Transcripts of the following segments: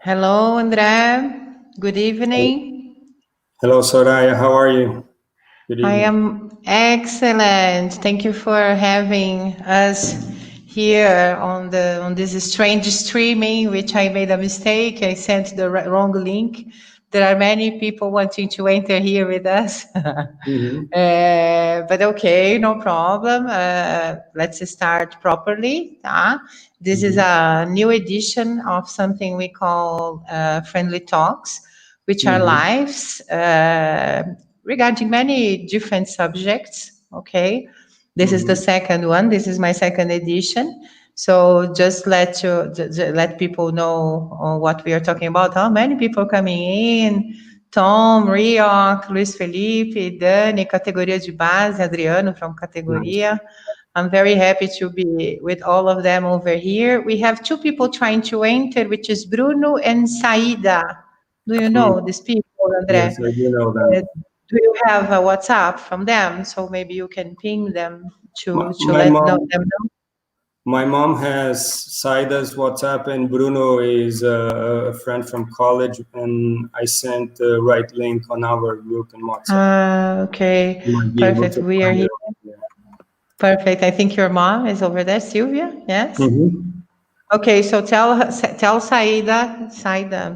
Hello, André. Good evening. Hello, Soraya. How are you? Good evening. I am excellent. Thank you for having us here on this strange streaming, which I made a mistake. I sent the wrong link. There are many people wanting to enter here with us. But okay, no problem. Let's start properly. This is a new edition of something we call Friendly Talks, which are lives regarding many different subjects. Okay, this is the second one. This is my second edition. So just let people know what we are talking about. How many people coming in? Tom, Rioc, Luiz Felipe, Dani, categoria de base, Adriano from categoria. I'm very happy to be with all of them over here. We have two people trying to enter, which is Bruno and Saida. Do you know these people, André? Yes, I do know that. Do you have a WhatsApp from them? So maybe you can ping them to My let mom, them know. my mom has Saida's WhatsApp, and Bruno is a friend from college, and I sent the right link on our group in WhatsApp. Okay, You might be able perfect. to We are find here. it. Yeah. Perfect. I think your mom is over there, Sylvia. Yes. Okay, so tell Saida, I'm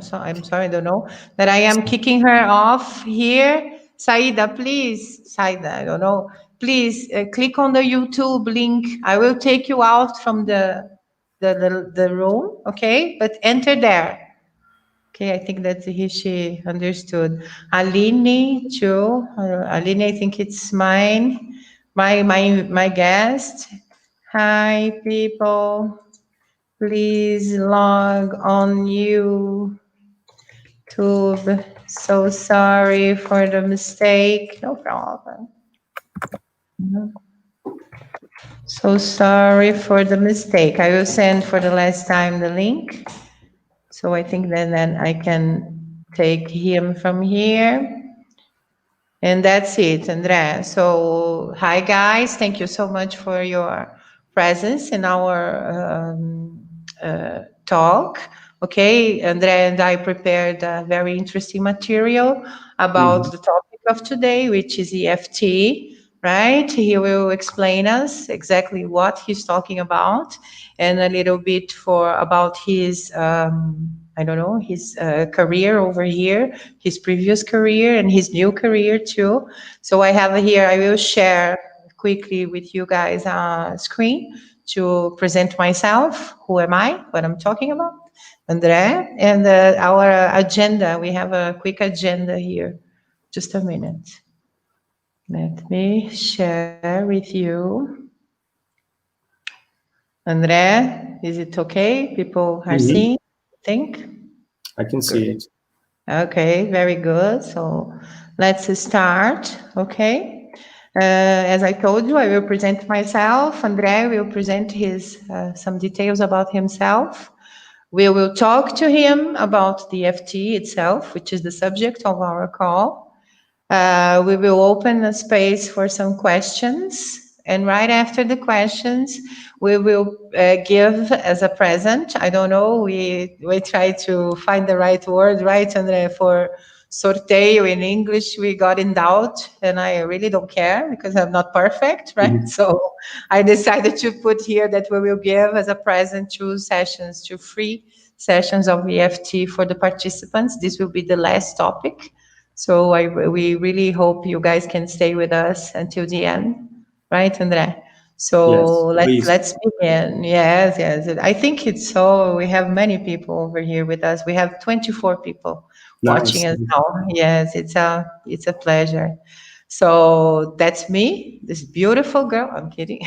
sorry, I don't know, that I am kicking her off here. Saida, please, Saida, I don't know. Please click on the YouTube link. I will take you out from the room, okay? But enter there. Okay, I think that she understood. Aline, too. Aline, I think it's my guest. Hi, people. Please log on YouTube. So sorry for the mistake. No problem. So sorry for the mistake. I will send for the last time the link. So I think then I can take him from here. And that's it, André. So hi, guys. Thank you so much for your presence in our talk. Okay, André and I prepared a very interesting material about the topic of today, which is EFT, right? He will explain us exactly what he's talking about and a little bit about his I don't know, his career over here, his previous career and his new career too. So I have here, I will share quickly with you guys a screen to present myself. Who am I? What I'm talking about? André, and our agenda. We have a quick agenda here. Just a minute. Let me share with you. André, is it okay? People are seeing, think? I can see it. Okay, very good. So let's start. Okay. As I told you, I will present myself. André will present his some details about himself. We will talk to him about the FT itself, which is the subject of our call. We will open a space for some questions. And right after the questions, we will give as a present. I don't know, we try to find the right word, right, André, for sorteio in English. We got in doubt, and I really don't care because I'm not perfect, right? So I decided to put here that we will give as a present two free sessions of EFT for the participants. This will be the last topic. So we really hope you guys can stay with us until the end, right, André? So Yes, let's begin. Yes. I think it's so. We have many people over here with us. We have 24 people watching us now. Yes, it's a pleasure. So that's me, this beautiful girl. I'm kidding.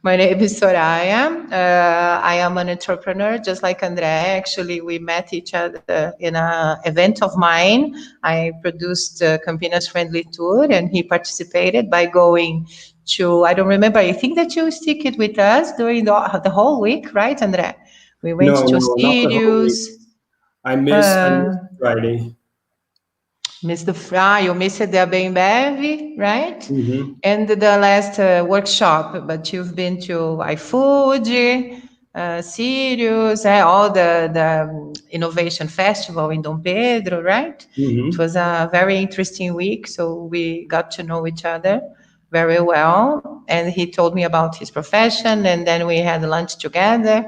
My name is Soraya. I am an entrepreneur, just like André. Actually, we met each other in an event of mine. I produced Campinas Friendly Tour, and he participated by going to, I don't remember, I think that you stick it with us during the whole week, right, André? We went to Sirius. I missed Friday. You missed the Abembev, right? And the last workshop, but you've been to iFood, Sirius, all the innovation festival in Dom Pedro, right? It was a very interesting week, so we got to know each other very well. And he told me about his profession, and then we had lunch together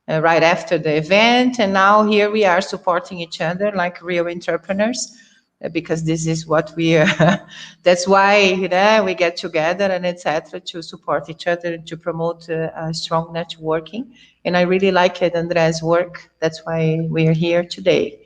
right after the event. And now here we are supporting each other like real entrepreneurs, because this is what we are. That's why we get together and etc. to support each other, to promote strong networking. And I really like it, André's work. That's why we are here today.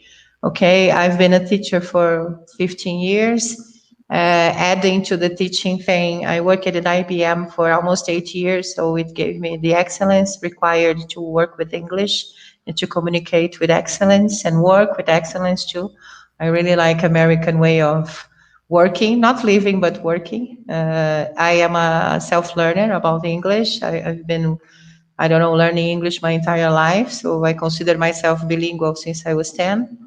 Okay, I've been a teacher for 15 years. Adding to the teaching thing, I worked at IBM for almost 8 years, so it gave me the excellence required to work with English and to communicate with excellence and work with excellence too. I really like American way of working, not living, but working. I am a self-learner about English. I've been, learning English my entire life, so I consider myself bilingual since I was 10.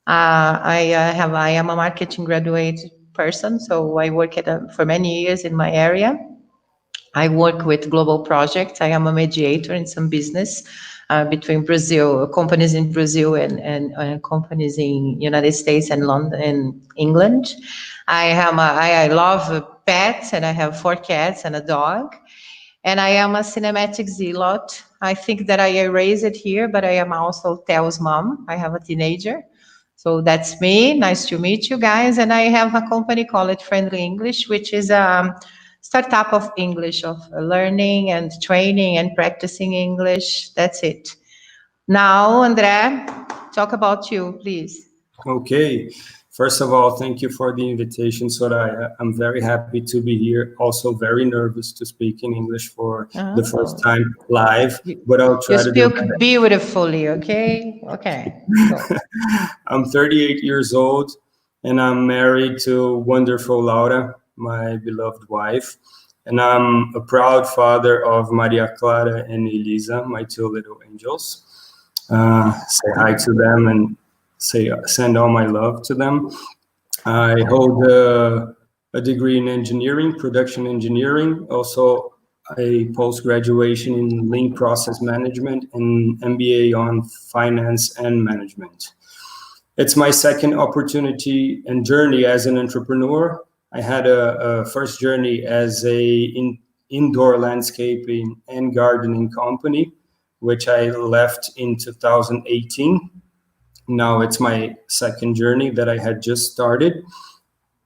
I am a marketing graduate person, so I work for many years in my area. I work with global projects. I am a mediator in some business between companies in Brazil and companies in United States and London and England. I love pets, and I have 4 cats and a dog. And I am a cinematic zealot. I think that I erase it here, but I am also Theo's mom. I have a teenager. So that's me. Nice to meet you guys. And I have a company called Friendly English, which is a startup of English, of learning and training and practicing English. That's it. Now, André, talk about you, please. Okay. First of all, thank you for the invitation, Soraya. I'm very happy to be here. Also very nervous to speak in English for the first time live, but I'll try to do it. You speak beautifully, okay? Okay. I'm 38 years old, and I'm married to wonderful Laura, my beloved wife. And I'm a proud father of Maria Clara and Elisa, my 2 little angels. Say hi to them and send all my love to them. I hold a degree in engineering, production engineering, also a post-graduation in lean process management and MBA on finance and management. It's my second opportunity and journey as an entrepreneur. I had a first journey as an indoor landscaping and gardening company, which I left in 2018. Now it's my second journey that I had just started.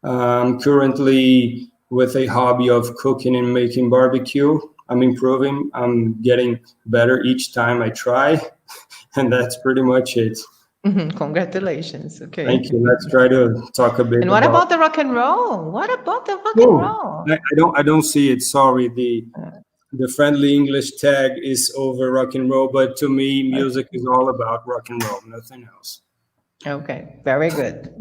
Currently with a hobby of cooking and making barbecue. I'm improving. I'm getting better each time I try. And that's pretty much it. Congratulations. Okay. Thank you. Let's try to talk a bit. And what about the rock and roll? What about the rock and roll? I don't see it. Sorry. The Friendly English tag is over rock and roll, but to me, music is all about rock and roll, nothing else. Okay, very good.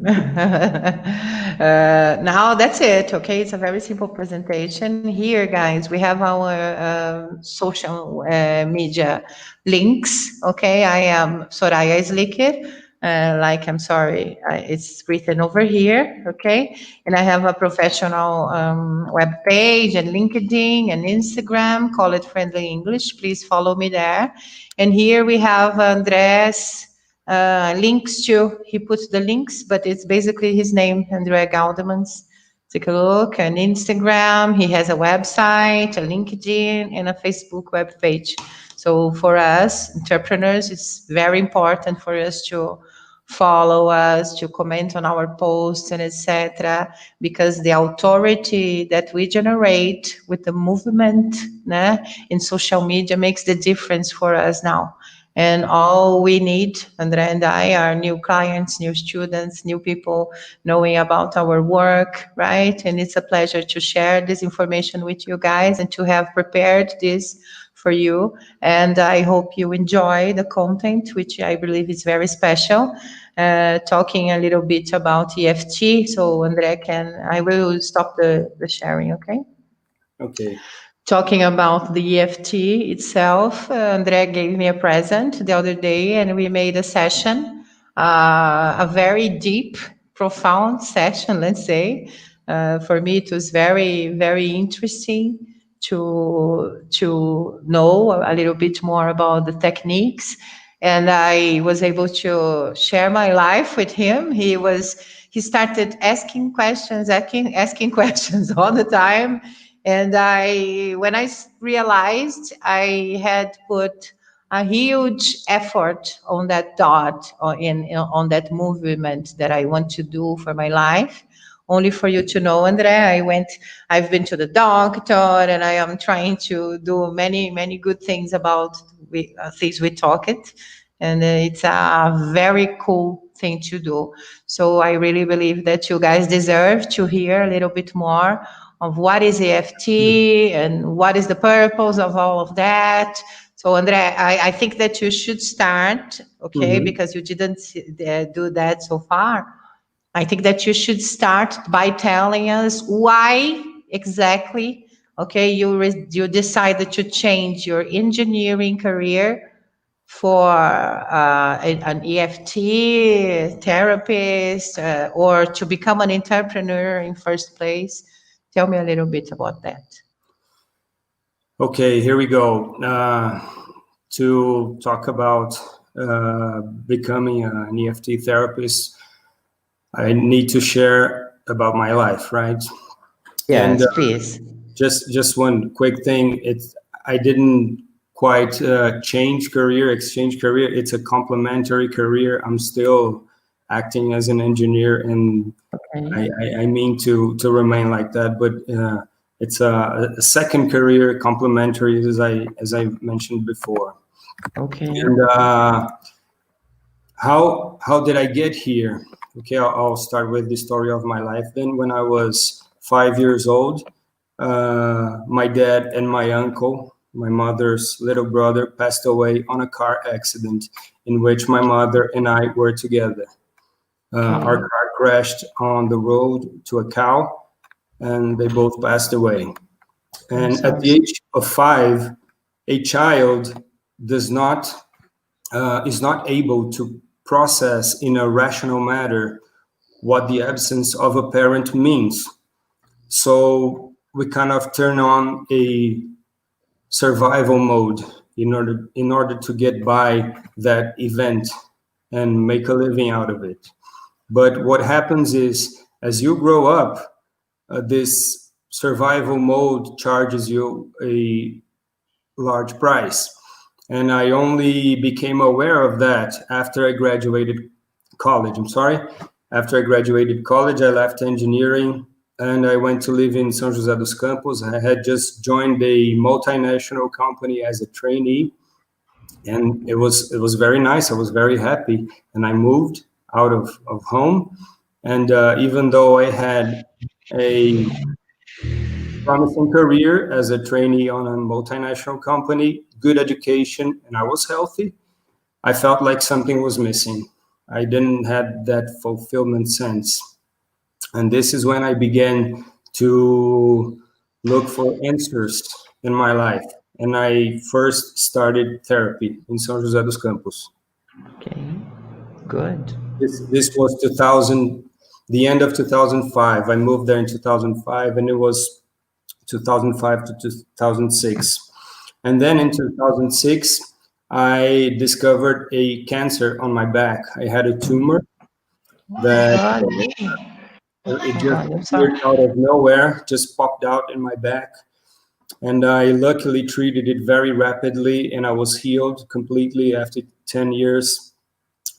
Now that's it, okay? It's a very simple presentation. Here, guys, we have our social media links, okay? I am Soraya Slicker. I'm sorry, it's written over here, okay? And I have a professional web page and LinkedIn and Instagram, call it Friendly English. Please follow me there. And here we have André's links to, he puts the links, but it's basically his name, André Galdeman. Take a look on Instagram. He has a website, a LinkedIn, and a Facebook web page. So for us entrepreneurs, it's very important for us to follow us, to comment on our posts and etc. Because the authority that we generate with the movement in social media makes the difference for us now. And all we need, André and I, are new clients, new students, new people knowing about our work, right? And it's a pleasure to share this information with you guys and to have prepared this for you. And I hope you enjoy the content, which I believe is very special. Talking a little bit about EFT. So André I will stop the sharing, okay? Okay. Talking about the EFT itself, André gave me a present the other day and we made a session, a very deep, profound session, let's say. For me, it was very, very interesting. to know a little bit more about the techniques. And I was able to share my life with him. He started asking questions all the time. And when I realized I had put a huge effort on that thought, or on that movement that I want to do for my life. Only for you to know, André, I've been to the doctor, and I am trying to do many, many good things about things we talked. And it's a very cool thing to do. So I really believe that you guys deserve to hear a little bit more of what is EFT and what is the purpose of all of that. So, André, I think that you should start, okay, because you didn't do that so far. I think that you should start by telling us why exactly, okay, you decided to change your engineering career for an EFT therapist, or to become an entrepreneur in first place. Tell me a little bit about that. Okay, here we go. To talk about becoming an EFT therapist, I need to share about my life, right? Yes, and, please. Just one quick thing. I didn't quite exchange career. It's a complementary career. I'm still acting as an engineer, and I mean to remain like that. But it's a second career, complementary, as I mentioned before. Okay. And how did I get here? Okay, I'll start with the story of my life. Then, when I was 5 years old, my dad and my uncle, my mother's little brother, passed away on a car accident in which my mother and I were together. Our car crashed on the road to a cow, and they both passed away. And at the age of 5, a child is not able to process in a rational manner what the absence of a parent means. So we kind of turn on a survival mode in order to get by that event and make a living out of it. But what happens is, as you grow up, this survival mode charges you a large price. And I only became aware of that after I graduated college. After I graduated college, I left engineering and I went to live in São José dos Campos. I had just joined a multinational company as a trainee, and it was very nice. I was very happy, and I moved out of home. And even though I had a promising career as a trainee on a multinational company, good education, and I was healthy, I felt like something was missing. I didn't have that fulfillment sense. And this is when I began to look for answers in my life. And I first started therapy in São José dos Campos. Okay, good. This was the end of 2005. I moved there in 2005, and it was 2005 to 2006. And then in 2006, I discovered a cancer on my back. I had a tumor that it just appeared out of nowhere, just popped out in my back. And I luckily treated it very rapidly, and I was healed completely after 10 years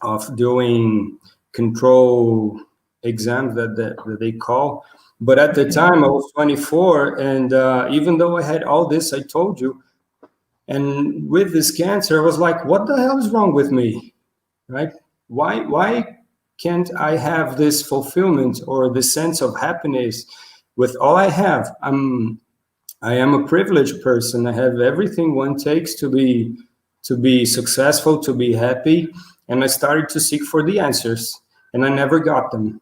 of doing control exams that they call. But at the time, I was 24, and even though I had all this, I told you, and with this cancer, I was like, what the hell is wrong with me, right? Why can't I have this fulfillment or this sense of happiness with all I have? I am a privileged person. I have everything one takes to be successful, to be happy. And I started to seek for the answers, and I never got them.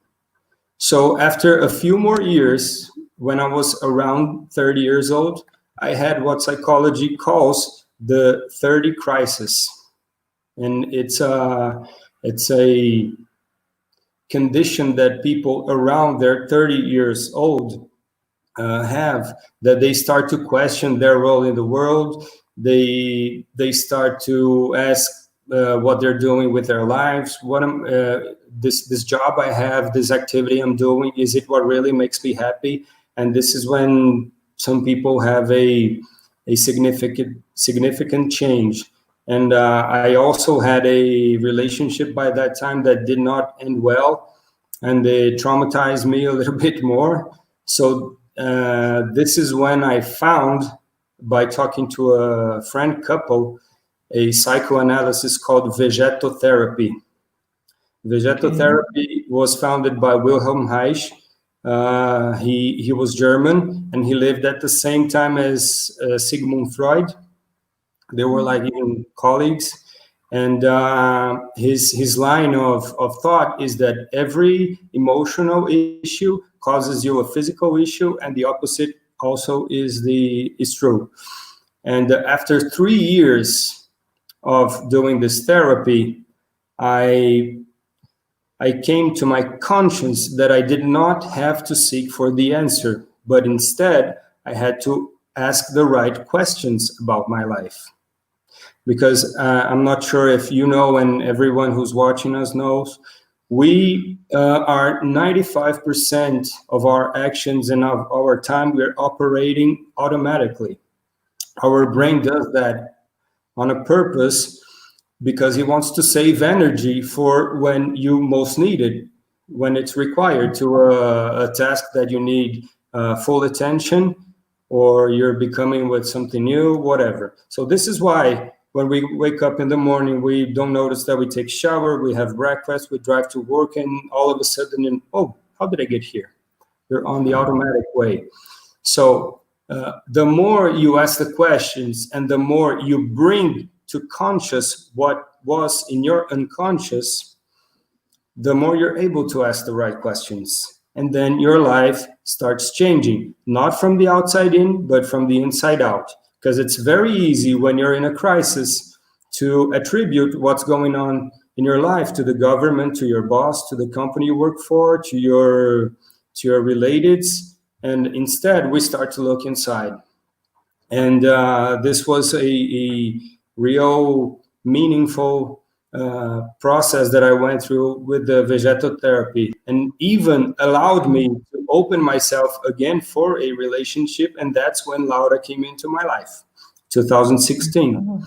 So after a few more years, when I was around 30 years old, I had what psychology calls the 30 crisis. And it's a condition that people around their 30 years old have, that they start to question their role in the world. They start to ask what they're doing with their lives. This job I have, this activity I'm doing, is it what really makes me happy? And this is when some people have a significant change. And I also had a relationship by that time that did not end well, and they traumatized me a little bit more. So this is when I found, by talking to a friend couple, a psychoanalysis called vegetotherapy. Vegetotherapy was founded by Wilhelm Reich. He was German, and he lived at the same time as Sigmund Freud. They were like even colleagues. And his line of thought is that every emotional issue causes you a physical issue, and the opposite also is true. And after 3 years of doing this therapy, I came to my conscience that I did not have to seek for the answer, but instead I had to ask the right questions about my life. Because I'm not sure if you know, and everyone who's watching us knows, we are 95% of our actions and of our time, we're operating automatically. Our brain does that on a purpose because he wants to save energy for when you most need it, when it's required to a task that you need full attention, or you're becoming with something new, whatever. So this is why when we wake up in the morning, we don't notice that we take a shower, we have breakfast, we drive to work, and all of a sudden, oh, how did I get here? You're on the automatic way. So the more you ask the questions and the more you bring to conscious what was in your unconscious, the more you're able to ask the right questions. And then your life starts changing, not from the outside in, but from the inside out. Because it's very easy when you're in a crisis to attribute what's going on in your life to the government, to your boss, to the company you work for, to your relateds. And instead, we start to look inside. And this was a real meaningful process that I went through with the vegetotherapy, and even allowed me to open myself again for a relationship. And that's when Laura came into my life, 2016.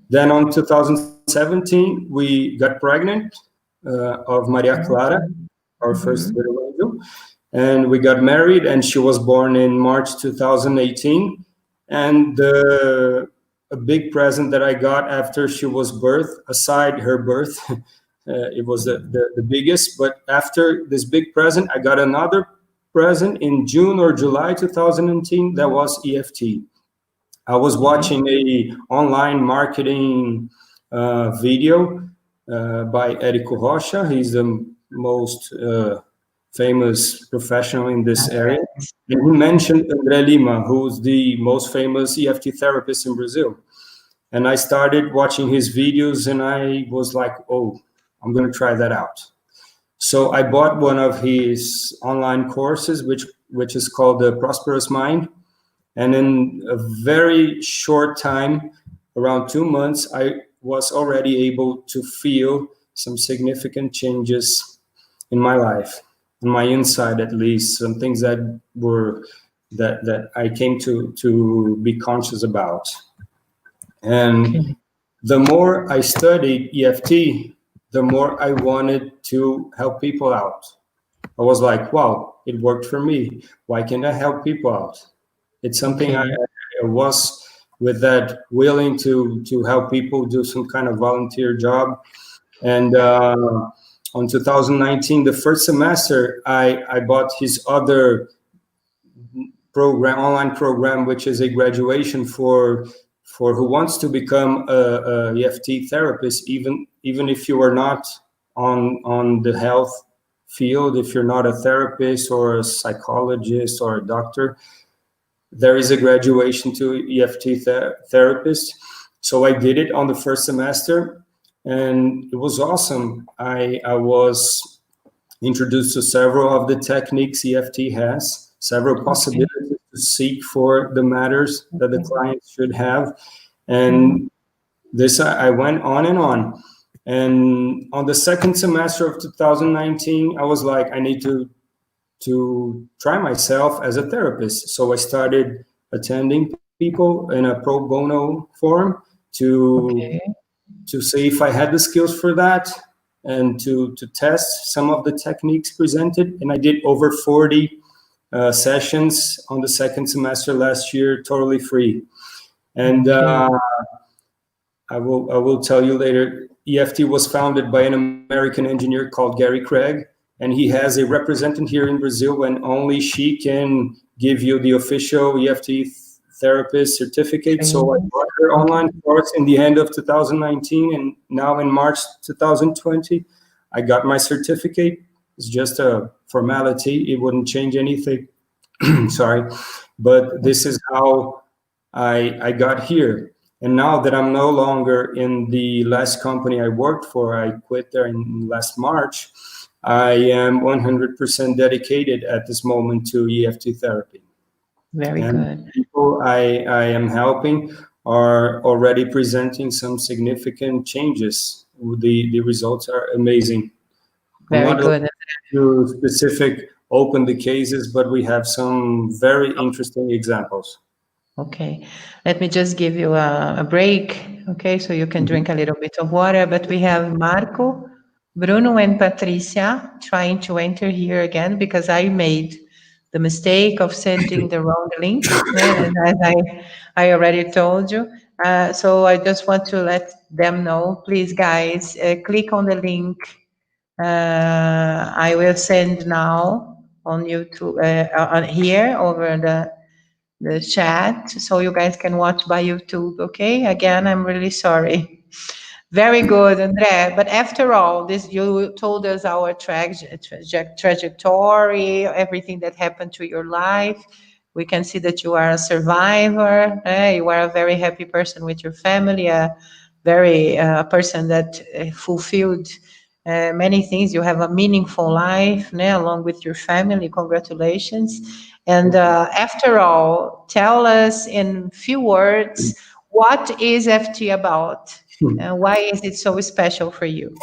Then on 2017, we got pregnant of Maria Clara, our first little angel, and we got married, and she was born in March 2018. And a big present that I got after she was birthed, aside her birth, it was the biggest, but after this big present, I got another present in June or July 2018, that was EFT. I was watching a online marketing video by Érico Rocha. He's the most famous professional in this area. And he mentioned André Lima, who's the most famous EFT therapist in Brazil. And I started watching his videos, and I was like, oh, I'm going to try that out. So I bought one of his online courses, which is called The Prosperous Mind. And in a very short time, around 2 months, I was already able to feel some significant changes in my life, on my inside at least, some things that I came to be conscious about. And the more I studied EFT, the more I wanted to help people out. I was like, wow, it worked for me. Why can't I help people out? It's something I was with that willing to help people do some kind of volunteer job. And on 2019, the first semester, I bought his other program, online program, which is a graduation for who wants to become a EFT therapist, even if you are not on the health field, if you're not a therapist or a psychologist or a doctor, there is a graduation to EFT therapist. So I did it on the first semester, and it was awesome. I was introduced to several of the techniques EFT has, several possibilities seek for the matters that the client should have. And this, I went on and on. And on the second semester of 2019, I was like, I need to try myself as a therapist. So I started attending people in a pro bono form to see if I had the skills for that, and to test some of the techniques presented. And I did over 40 sessions on the second semester last year, totally free. And I will tell you later, EFT was founded by an American engineer called Gary Craig, and he has a representative here in Brazil, and only she can give you the official EFT therapist certificate. So I bought her online course in the end of 2019, and now in March 2020, I got my certificate. It's just a formality. It wouldn't change anything. Sorry. But this is how I got here. And now that I'm no longer in the last company I worked for, I quit there in last March, I am 100% dedicated at this moment to EFT therapy. Very good. People I am helping are already presenting some significant changes. The results are amazing. Very good. To specific open the cases, but we have some very interesting examples. Okay, let me just give you a break, okay, so you can drink a little bit of water. But we have Marco, Bruno, and Patricia trying to enter here again, because I made the mistake of sending the wrong link, and as I already told you. So I just want to let them know, please, guys, click on the link I will send now on YouTube, on here over the chat, so you guys can watch by YouTube, okay? Again, I'm really sorry. Very good, André. But after all, this, you told us our trajectory, everything that happened to your life. We can see that you are a survivor. You are a very happy person with your family, a very person that fulfilled many things. You have a meaningful life, along with your family. Congratulations. And after all, tell us in few words, what is FT about? And why is it so special for you?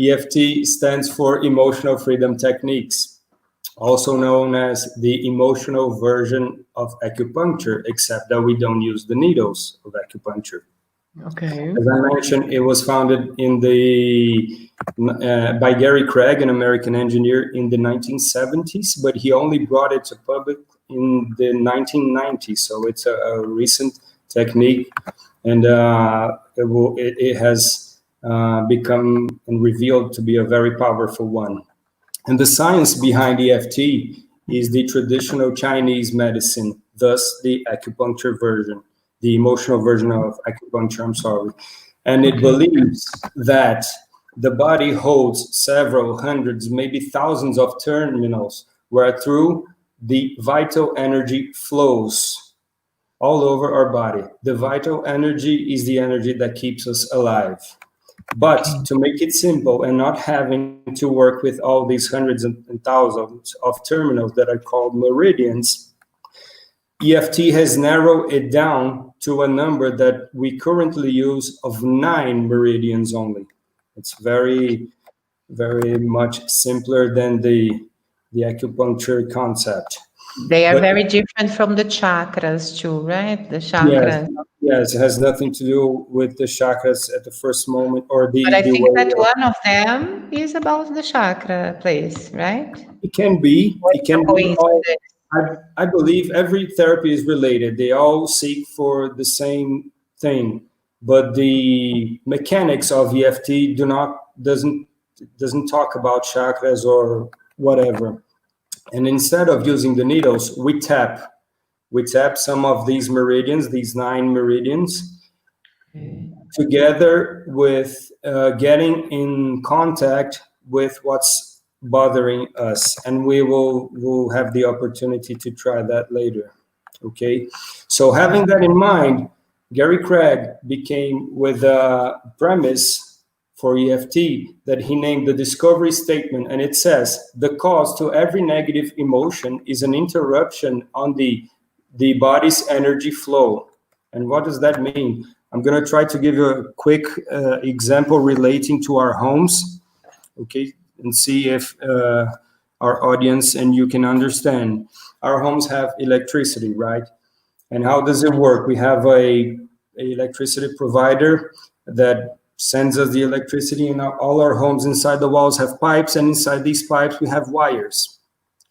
EFT stands for Emotional Freedom Techniques, also known as the emotional version of acupuncture, except that we don't use the needles of acupuncture. Okay. As I mentioned, it was founded in by Gary Craig, an American engineer, in the 1970s, but he only brought it to public in the 1990s. So it's a recent technique, and it has become and revealed to be a very powerful one. And the science behind EFT is the traditional Chinese medicine, thus the acupuncture version. The emotional version of acupuncture, I'm sorry. And it believes that the body holds several hundreds, maybe thousands of terminals, where through the vital energy flows all over our body. The vital energy is the energy that keeps us alive. But to make it simple and not having to work with all these hundreds and thousands of terminals that are called meridians, EFT has narrowed it down to a number that we currently use of 9 meridians only. It's very, very much simpler than the acupuncture concept. They are very different from the chakras too, right? The chakras. Yes, it has nothing to do with the chakras at the first moment, or the. But I think that one of them is about the chakra place, right? It can be. It can be. I believe every therapy is related. They all seek for the same thing, but the mechanics of EFT doesn't talk about chakras or whatever. And instead of using the needles, we tap some of these meridians, these 9 meridians, together with getting in contact with what's bothering us, and we'll have the opportunity to try that later. Okay, so having that in mind, Gary Craig became with a premise for EFT that he named the discovery statement, and it says the cause to every negative emotion is an interruption on the body's energy flow. And what does that mean? I'm going to try to give you a quick example relating to our homes, okay, and see if our audience and you can understand. Our homes have electricity, right? And how does it work? We have a electricity provider that sends us the electricity, and all our homes inside the walls have pipes, and inside these pipes we have wires.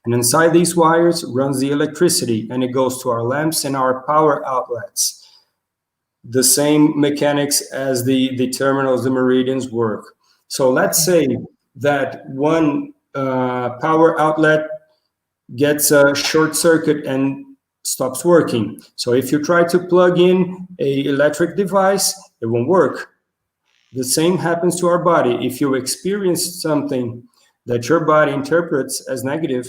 And inside these wires runs the electricity, and it goes to our lamps and our power outlets. The same mechanics as the terminals, the meridians work. So let's say that one power outlet gets a short circuit and stops working. So if you try to plug in an electric device, it won't work. The same happens to our body. If you experience something that your body interprets as negative,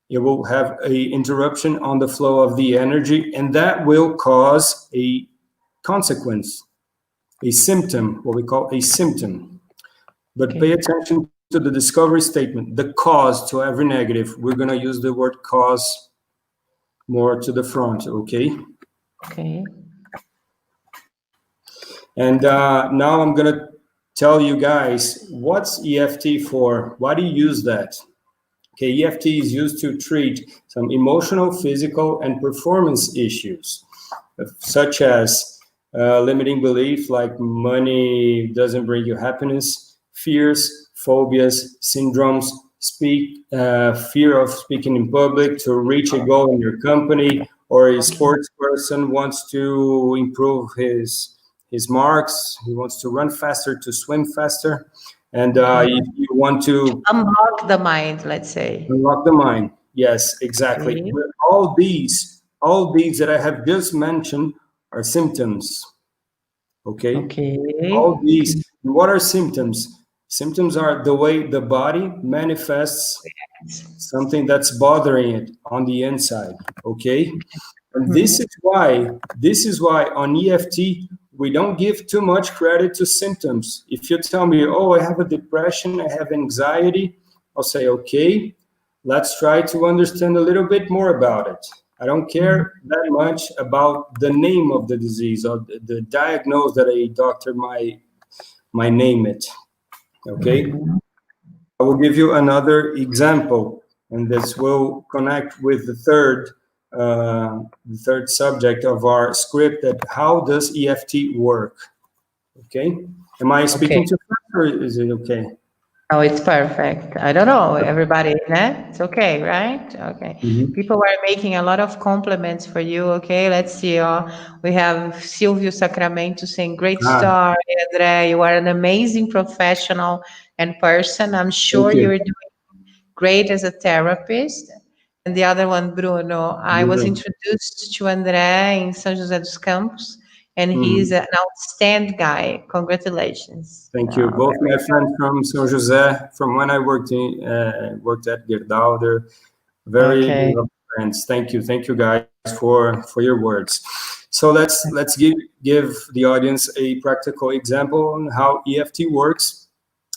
it will have an interruption on the flow of the energy, and that will cause a consequence, a symptom, what we call a symptom. But pay attention to the discovery statement, the cause to every negative. We're going to use the word cause more to the front, okay? Okay. And now I'm going to tell you guys, what's EFT for? Why do you use that? Okay, EFT is used to treat some emotional, physical, and performance issues, such as limiting belief like money doesn't bring you happiness, fears, phobias, syndromes, fear of speaking in public to reach a goal in your company, or a sports person wants to improve his marks, he wants to run faster, to swim faster, and if you want to unlock the mind, let's say. Unlock the mind, yes, exactly. Okay. All these that I have just mentioned are symptoms. Okay. All these. What are symptoms? Symptoms are the way the body manifests something that's bothering it on the inside. Okay. And this is why on EFT we don't give too much credit to symptoms. If you tell me, oh, I have a depression, I have anxiety, I'll say, okay, let's try to understand a little bit more about it. I don't care that much about the name of the disease or the diagnosis that a doctor might name it. Okay? I will give you another example, and this will connect with the third subject of our script, that how does EFT work? Okay? Am I speaking too fast, or is it okay? Oh, it's perfect. I don't know, everybody, it's okay, right? Okay. People are making a lot of compliments for you. Okay, let's see. We have Silvio Sacramento saying, great story, André. You are an amazing professional and person. I'm sure you're doing great as a therapist. And the other one, Bruno, I was introduced to André in São José dos Campos, and he's an outstanding guy. Congratulations. Thank you. Both my friends from São José, from when I worked at Gerdau, they're very good friends. Thank you guys for your words. So let's give the audience a practical example on how EFT works.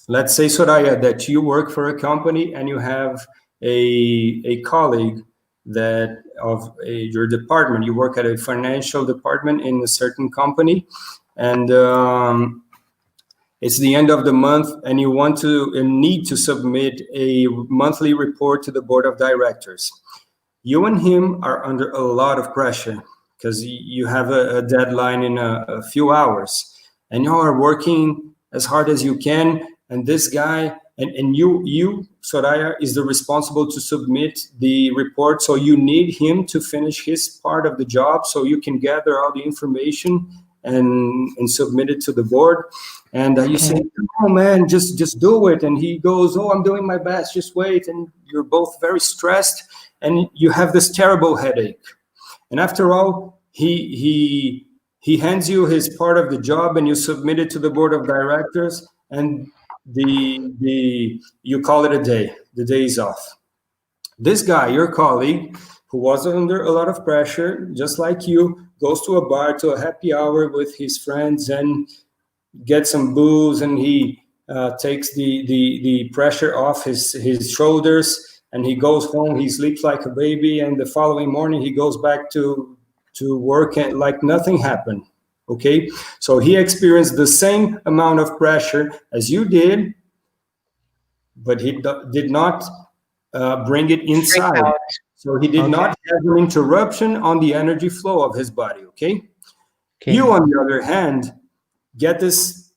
Let's say, Soraya, that you work for a company and you have a colleague that of your department. You work at a financial department in a certain company, and it's the end of the month, and you need to submit a monthly report to the board of directors. You and him are under a lot of pressure because you have a deadline in a few hours, and you are working as hard as you can. And this guy, and you, Soraya, is the responsible to submit the report. So you need him to finish his part of the job so you can gather all the information and submit it to the board. And you say, oh man, just do it. And he goes, oh, I'm doing my best, just wait. And you're both very stressed and you have this terrible headache. And after all, he hands you his part of the job and you submit it to the board of directors, and you call it a day. The day is off. This guy, your colleague, who was under a lot of pressure, just like you, goes to a bar, to a happy hour with his friends, and gets some booze, and he takes the pressure off his shoulders, and he goes home, he sleeps like a baby, and the following morning he goes back to work and like nothing happened. Okay, so he experienced the same amount of pressure as you did, but he did not bring it inside. So he did not have an interruption on the energy flow of his body. Okay? You, on the other hand, get this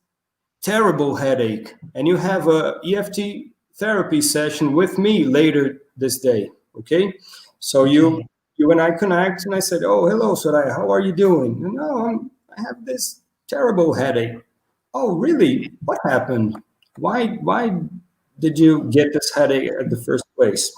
terrible headache, and you have a EFT therapy session with me later this day. Okay? So you and I connect, and I said, "Oh, hello, Soraya. How are you doing?" "No, I have this terrible headache." "Oh, really? What happened? Why did you get this headache at the first place?"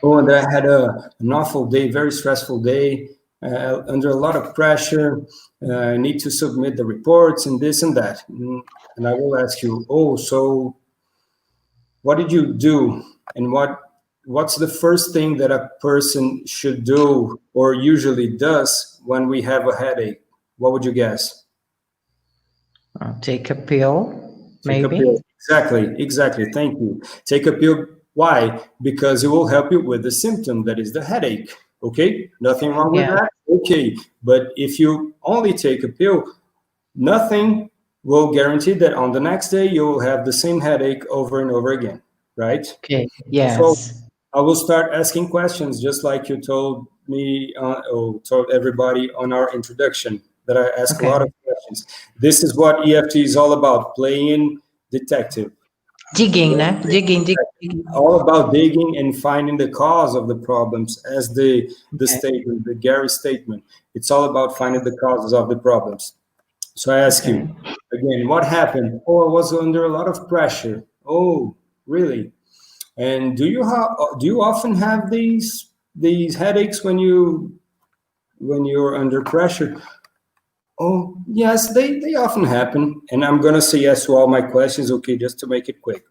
"Oh, and I had an awful day, very stressful day, under a lot of pressure. I need to submit the reports and this and that." And I will ask you, "Oh, so what did you do? And what's the first thing that a person should do or usually does when we have a headache?" What would you guess? Take a pill, maybe. Take a pill. Exactly. Thank you. Take a pill. Why? Because it will help you with the symptom, that is the headache. Okay? Nothing wrong with that? Okay. But if you only take a pill, nothing will guarantee that on the next day you will have the same headache over and over again, right? Okay. Yes. So I will start asking questions, just like you told me, or told everybody on our introduction, that I ask a lot of questions. This is what EFT is all about, playing detective. Digging, né? Digging. All about digging and finding the cause of the problems, as the statement, the Gary statement. It's all about finding the causes of the problems. So I ask you again, what happened? "Oh, I was under a lot of pressure." "Oh, really? And do you often have these headaches when you're under pressure?" "Oh, yes, they often happen." And I'm gonna say yes to all my questions, okay, just to make it quick.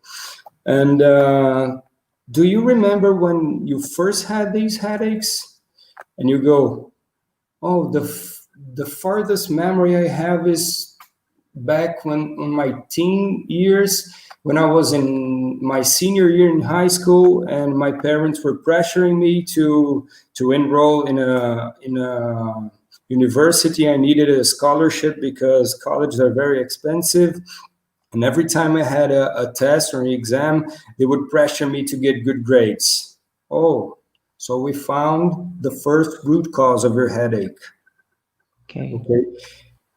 "And do you remember when you first had these headaches?" And you go, "Oh, the farthest memory I have is back when in my teen years, when I was in my senior year in high school, and my parents were pressuring me to enroll in a university. I needed a scholarship because colleges are very expensive. And every time I had a test or an exam, they would pressure me to get good grades." "Oh, so we found the first root cause of your headache." Okay.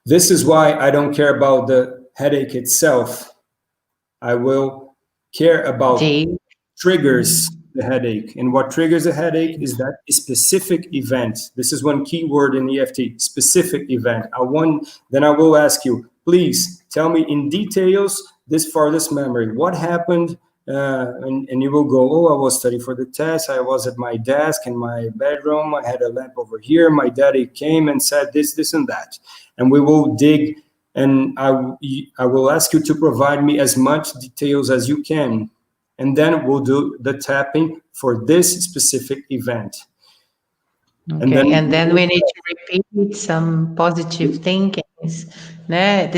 This is why I don't care about the headache itself. I will care about triggers the headache. And what triggers a headache is that specific event. This is one key word in EFT, specific event. Then I will ask you, please tell me in details this farthest memory. What happened? And you will go, "Oh, I was studying for the test. I was at my desk in my bedroom. I had a lamp over here. My daddy came and said this, and that." And we will dig, and I will ask you to provide me as much details as you can. And then we'll do the tapping for this specific event. Okay, and then we need to repeat some positive thinkings. Né?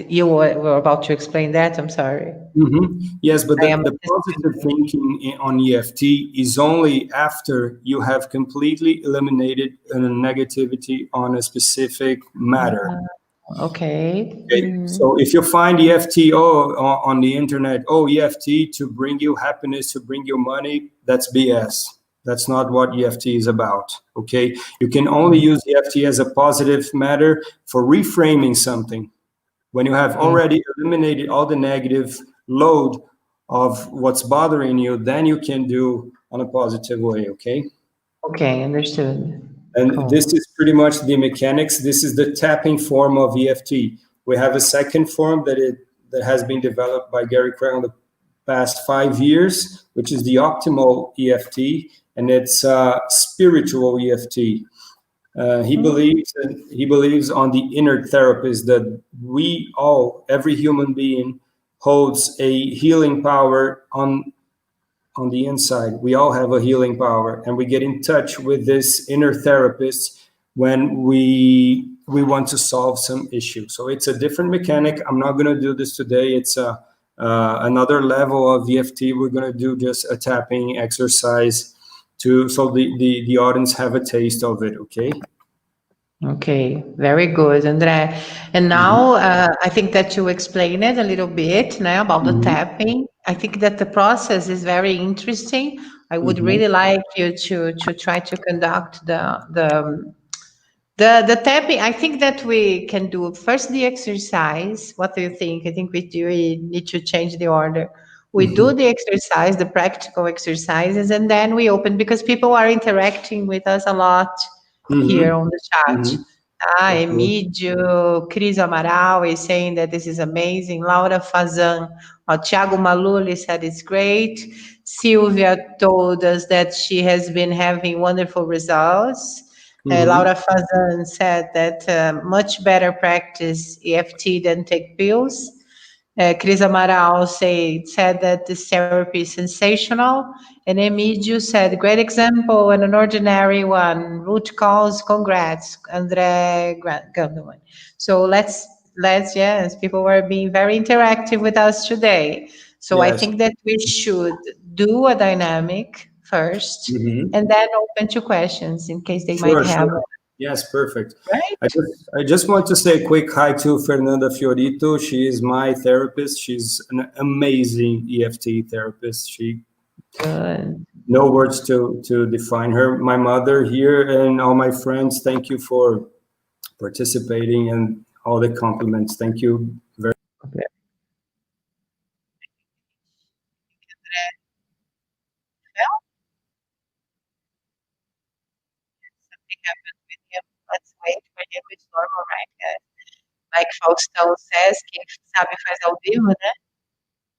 You were about to explain that. I'm sorry. Yes, but the positive thinking on EFT is only after you have completely eliminated negativity on a specific matter. Okay. So if you find EFT on the internet, EFT to bring you happiness, to bring you money, that's BS. That's not what EFT is about, okay? You can only use EFT as a positive matter for reframing something. When you have already eliminated all the negative load of what's bothering you, then you can do on a positive way, okay? Okay, understood. And this is pretty much the mechanics. This is the tapping form of EFT. We have a second form that has been developed by Gary Craig in the past 5 years, which is the optimal EFT, and it's spiritual EFT. He believes on the inner therapist, that every human being holds a healing power on the inside. We all have a healing power, and we get in touch with this inner therapist when we we want to solve some issue. So it's a different mechanic. I'm not going to do this today. It's another level of EFT. We're going to do just a tapping exercise so the audience have a taste of it, okay? Okay, very good, André. And now I think that you explained it a little bit now about the tapping. I think that the process is very interesting. I would really like you to try to conduct the tapping. I think that we can do first the exercise. What do you think? I think we need to change the order. We do the exercise, the practical exercises, and then we open because people are interacting with us a lot here on the chat. Emídio, Cris Amaral is saying that this is amazing. Laura Fazan, Thiago Maluli said it's great. Sylvia told us that she has been having wonderful results. Laura Fazan said that much better practice EFT than take pills. Cris Amaral said that this therapy is sensational. And Emídio said, great example and an ordinary one. Root cause, congrats, André Galdeman. So let's yes, people were being very interactive with us today. So I think that we should do a dynamic first and then open to questions in case they might have. Yes, perfect. Right? I just want to say a quick hi to Fernanda Fiorito. She is my therapist. She's an amazing EFT therapist. Good. No words to define her. My mother here and all my friends, thank you for participating and all the compliments. Thank you very much. Okay. Something happened with him. Let's wait for him. It's normal, right, guys? Like Faustão says, quem sabe faz ao vivo, né?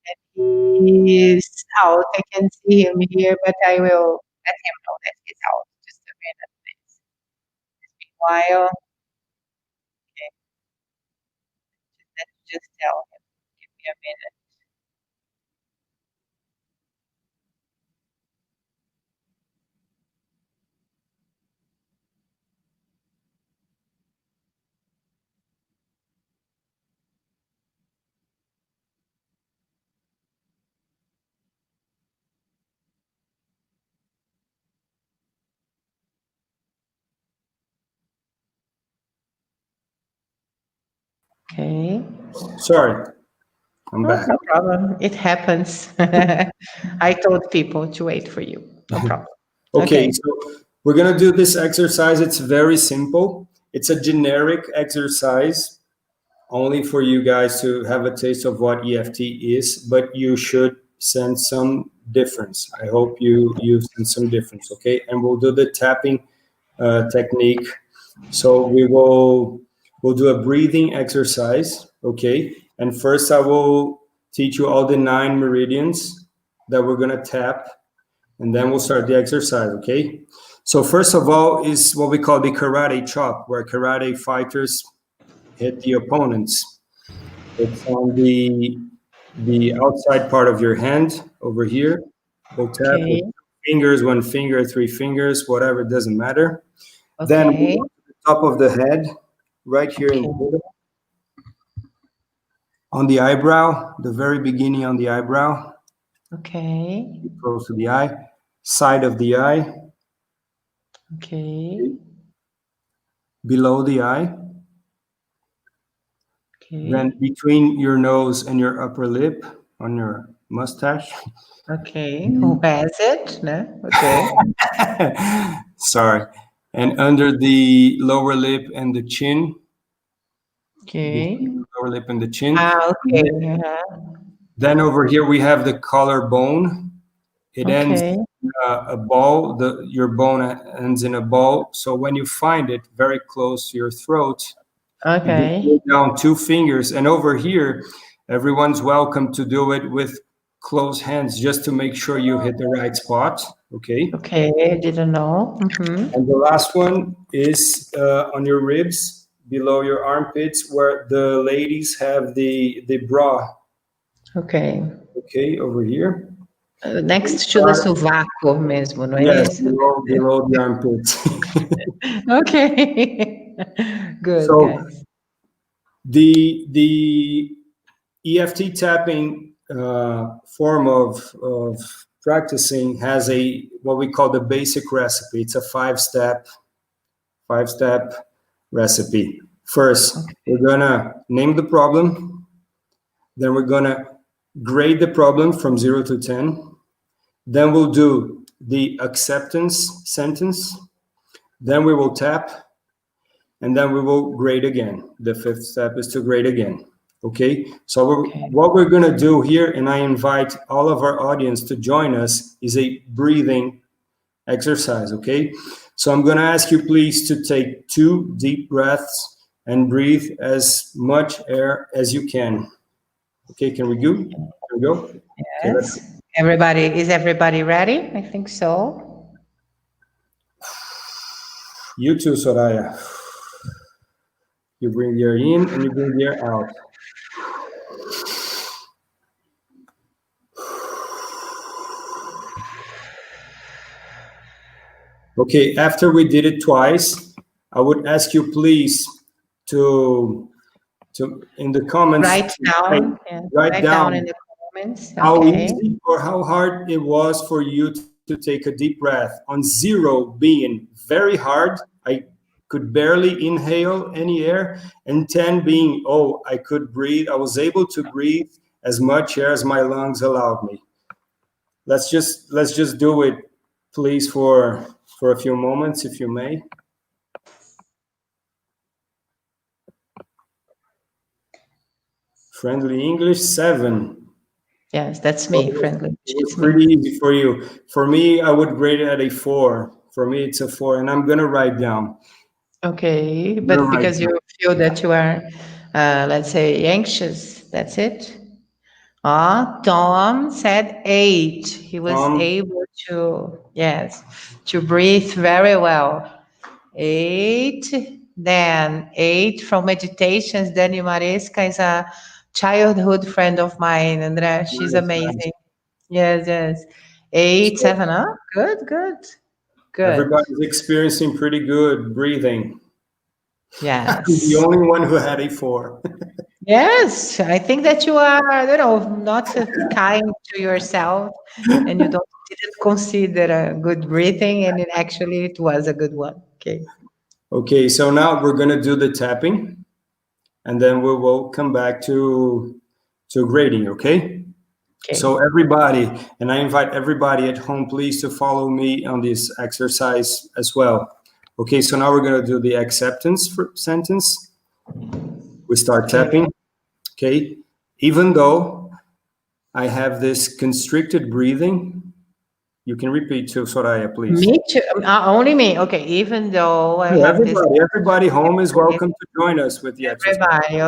And he's out. I can see him here, but I will let him know that he's out. Just a minute, please. Meanwhile, okay, let's just tell him. Give me a minute. Okay. Sorry, I'm back. No problem. It happens. I told people to wait for you. No problem. Okay, so we're going to do this exercise. It's very simple. It's a generic exercise only for you guys to have a taste of what EFT is, but you should sense some difference. I hope you sense some difference, okay? And we'll do the tapping technique. So we'll do a breathing exercise, okay? And first I will teach you all the 9 meridians that we're gonna tap, and then we'll start the exercise, okay? So first of all is what we call the karate chop, where karate fighters hit the opponents. It's on the outside part of your hand over here. We'll tap with fingers, 1 finger, 3 fingers, whatever, it doesn't matter. Then we'll go to the top of the head, right here in the middle. On the eyebrow, the very beginning on the eyebrow. Okay. Close to the eye. Side of the eye. Okay. Below the eye. Okay. Then between your nose and your upper lip, on your mustache. Okay. Who has it? No? Okay. Sorry. And under the lower lip and the chin. Okay. Lower lip and the chin. Okay. Then over here we have the collarbone. It ends in a ball. Your bone ends in a ball. So when you find it very close to your throat, you go down 2 fingers. And over here, everyone's welcome to do it with closed hands just to make sure you hit the right spot. Okay. Okay, I didn't know. And the last one is on your ribs, below your armpits, where the ladies have the bra. Okay. Okay, over here. Next to the sovaco mesmo, não é yes, isso? below the armpits. Okay. Good, So guys. the EFT tapping form of practicing has what we call the basic recipe. It's a five-step recipe. First, we're gonna name the problem. Then we're gonna grade the problem from 0 to 10. Then we'll do the acceptance sentence. Then we will tap, and then we will grade again. The fifth step is to grade again. Okay, so what we're gonna do here, and I invite all of our audience to join us, is a breathing exercise, okay? So I'm gonna ask you please to take 2 deep breaths and breathe as much air as you can. Okay, can we go? Can we go? Okay, Yes. Is everybody ready? I think so. You too, Soraya. You bring the air in and you bring the air out. Okay, after we did it twice, I would ask you please to in the comments Write down. write down in the comments. how Okay. easy or how hard it was for you to take a deep breath. On 0 being very hard, I could barely inhale any air, and 10 being, oh, I could breathe. I was able to breathe as much air as my lungs allowed me. Let's just do it, please, for a few moments, if you may. Friendly English 7. Yes, that's me, Friendly. It was pretty easy for you. For me, I would grade it at a 4. For me, it's a 4, and I'm gonna write down. Okay, but because you feel that you are, let's say, anxious, that's it. Tom said 8. He was able to, yes, to breathe very well. 8. Then 8 from meditations. Dani Maresca is a childhood friend of mine, André. She's amazing. Yes. 8, 7. Oh, good. Everybody's experiencing pretty good breathing. Yes. I'm the only one who had a 4. Yes, I think that you are, not kind to yourself, and you didn't consider a good breathing, and it was a good one. Okay. Okay, so now we're gonna do the tapping, and then we will come back to grading. Okay. So everybody, and I invite everybody at home, please, to follow me on this exercise as well. Okay, so now we're gonna do the acceptance sentence. We start tapping. Okay, even though I have this constricted breathing, you can repeat to Soraya, please. Me too. Only me. Okay, even though I have this. Everybody home is welcome to join us with the exercise. Everybody,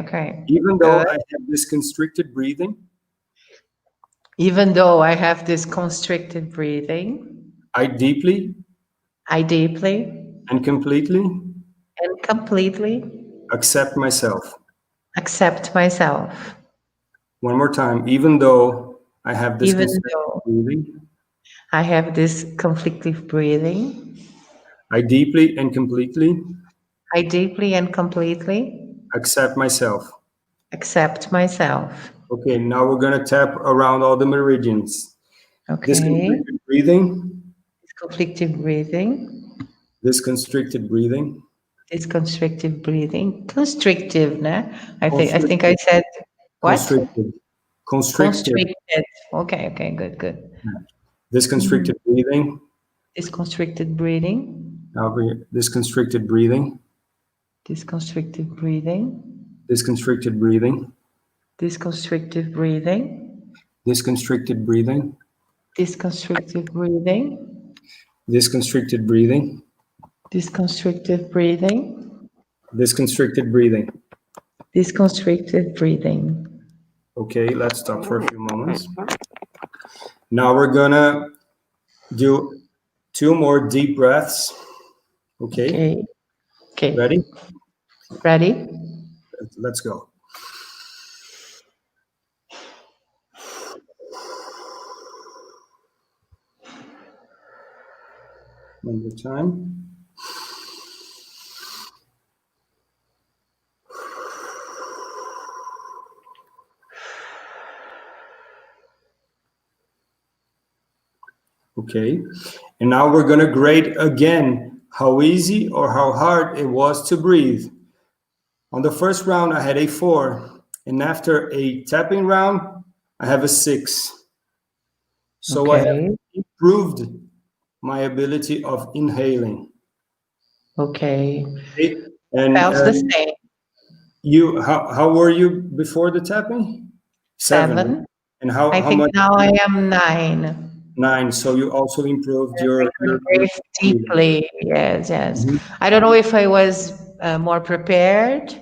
okay. Even though I have this constricted breathing. Even though I have this constricted breathing. I deeply. And completely. Accept myself. One more time. Even though I have this constricted breathing. I have this conflictive breathing. I deeply and completely. Accept myself. Okay, now we're going to tap around all the meridians. Okay. This conflicted breathing. This constricted breathing. Constrictive, né? I think I said what? Constricted. Okay, good. This constricted breathing. This constricted breathing. This constricted breathing. This constricted breathing. This constricted breathing. This constricted breathing. This constricted breathing. This constricted breathing. This constricted breathing. This constricted breathing. This constricted breathing. This constricted breathing. Okay, let's stop for a few moments. Now we're gonna do 2 more deep breaths. Okay. Ready? Let's go. One more time. Okay. And now we're going to grade again how easy or how hard it was to breathe. On the first round, I had a 4. And after a tapping round, I have a 6. So I have improved my ability of inhaling. Okay. And Felt the same. how were you before the tapping? 7. And how think much? now I am 9. 9. So you also improved your breathe deeply. Yes. I don't know if I was more prepared,